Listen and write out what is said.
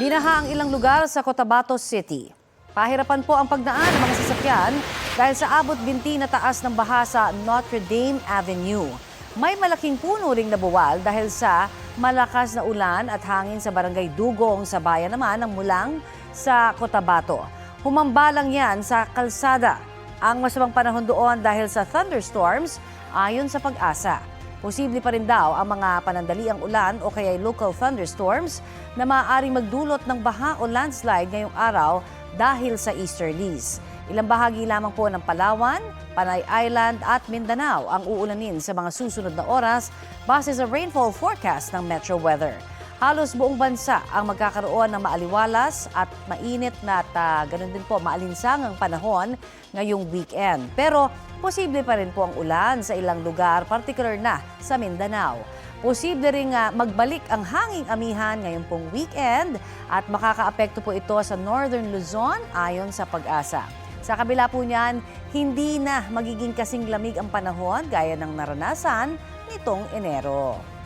Binaha ang ilang lugar sa Cotabato City. Pahirapan po ang pagdaan ng mga sasakyan dahil sa abot binti na taas ng baha sa Notre Dame Avenue. May malaking puno ring nabuwal dahil sa malakas na ulan at hangin sa barangay Dugong sa bayan naman ng Mulang sa Cotabato. Humambalang yan sa kalsada. Ang masamang panahon doon dahil sa thunderstorms ayon sa Pag-asa. Posible pa rin daw ang mga panandaliang ulan o kaya local thunderstorms na maaaring magdulot ng baha o landslide ngayong araw dahil sa easterlies. Ilang bahagi lamang po ng Palawan, Panay Island at Mindanao ang uulanin sa mga susunod na oras base sa rainfall forecast ng Metro Weather. Halos buong bansa ang magkakaroon ng maaliwalas at mainit na at ganun din po maalinsangang panahon ngayong weekend. Pero posible pa rin po ang ulan sa ilang lugar, particular na sa Mindanao. Posible ring magbalik ang hanging amihan ngayong pong weekend at makakaapekto po ito sa Northern Luzon ayon sa Pag-asa. Sa kabila po niyan, hindi na magiging kasing lamig ang panahon gaya ng naranasan nitong Enero.